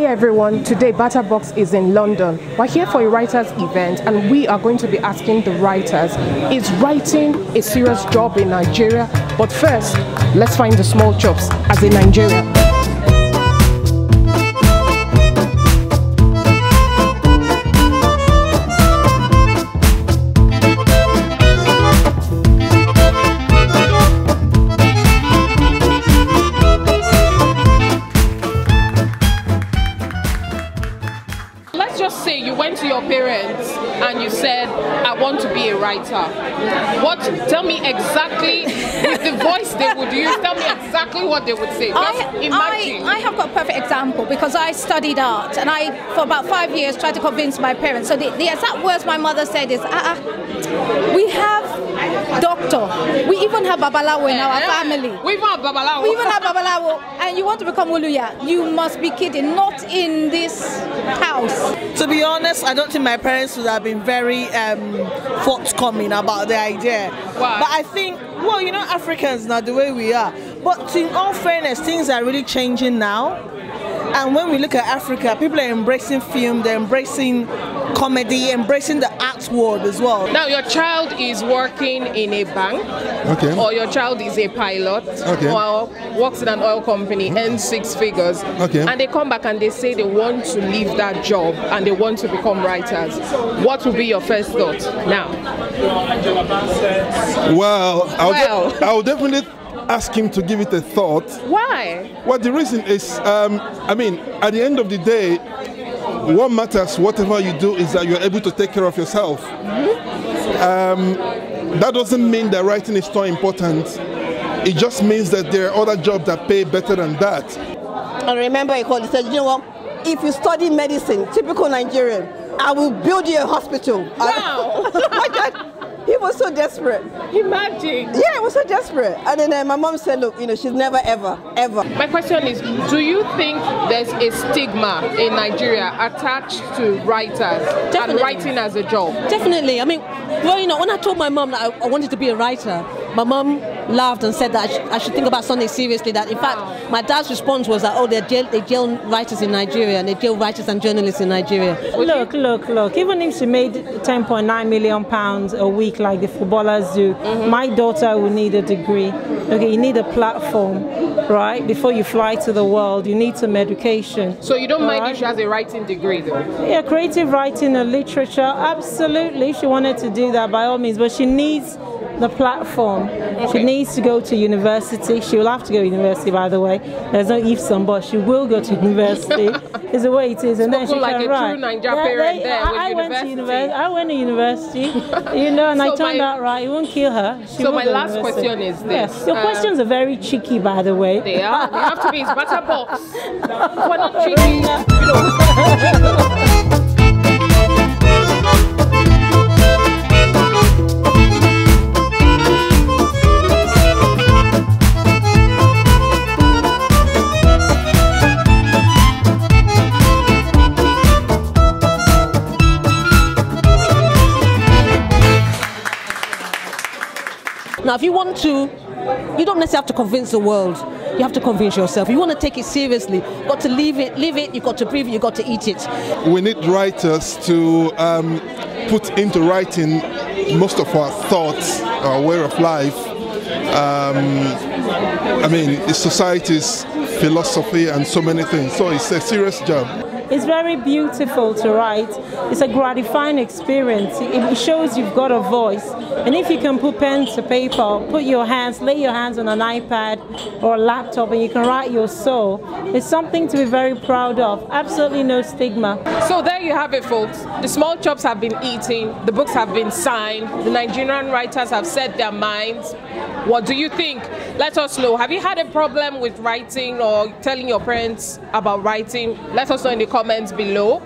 everyone, today BattaBox is in London. We're here for a writers event and we are going to be asking the writers, is writing a serious job in Nigeria? But first, let's find the small chops as a Nigerian. Say you went to your parents and you said, I want to be a writer. Tell me exactly, with the voice they would use, tell me exactly what they would say. Imagine. I have got a perfect example because I studied art and I, for about 5 years, tried to convince my parents. So the exact words my mother said is, we have doctor, we even have babalawo in our family. We even have babalawo. We even have babalawo. And you want to become Oluya, you must be kidding, not in this house. To be honest, I don't think my parents would have been very forthcoming about the idea. Why? But I think, well, you know, Africans now, the way we are. But in all fairness, things are really changing now. And when we look at Africa, people are embracing film, they're embracing comedy, embracing the art world as well. Now, your child is working in a bank, okay, or your child is a pilot, okay, or works in an oil company, earns 6 figures, okay, and they come back and they say they want to leave that job and they want to become writers. What would be your first thought now? Well, I'll definitely ask him to give it a thought. Why? Well, the reason is, I mean, at the end of the day, what matters, whatever you do, is that you're able to take care of yourself. That doesn't mean that writing is not important. It just means that there are other jobs that pay better than that. I remember he called, he said, you know what, if you study medicine, typical Nigerian, I will build you a hospital. Wow. He was so desperate. Imagine. Yeah, he was so desperate. And then my mom said, look, you know, she's never, ever. My question is, do you think there's a stigma in Nigeria attached to writers Definitely. and writing as a job? Definitely. I mean, well, you know, when I told my mom that I wanted to be a writer, my mom laughed and said that I should think about something seriously. That in fact, my dad's response was that, oh, they jail writers in Nigeria and they jail writers and journalists in Nigeria. Look. Even if she made £10.9 million a week like the footballers do, my daughter will need a degree. Okay, you need a platform, right? Before you fly to the world, you need some education. So you don't mind if she has a writing degree, though? Yeah, creative writing and literature, absolutely. She wanted to do that by all means, but she needs the platform. Okay. She needs to go to university. She will have to go to university, by the way. There's no ifs and buts. She will go to university. It's the way it is, and then she like can write. True Niger parent there I went to university, you know, and so I turned out right. It won't kill her. So my last question is this. Yes, your questions are very cheeky, by the way. They are. They have to be. It's BattaBox. We're not cheeky. Now, if you want to, you don't necessarily have to convince the world. You have to convince yourself. If you want to take it seriously, you've got to live it, you've got to breathe it, you've got to eat it. We need writers to put into writing most of our thoughts, our way of life. I mean, it's society's philosophy and so many things. So it's a serious job. It's very beautiful to write. It's a gratifying experience. It shows you've got a voice. And if you can put pen to paper, lay your hands on an iPad or a laptop and you can write your soul, it's something to be very proud of. Absolutely no stigma. So there you have it, folks. The small chops have been eaten, the books have been signed, the Nigerian writers have said their minds. What do you think? Let us know. Have you had a problem with writing or telling your parents about writing? Let us know in the comments below.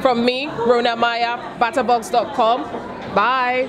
From me, Rona Maya, BattaBox.com. Bye.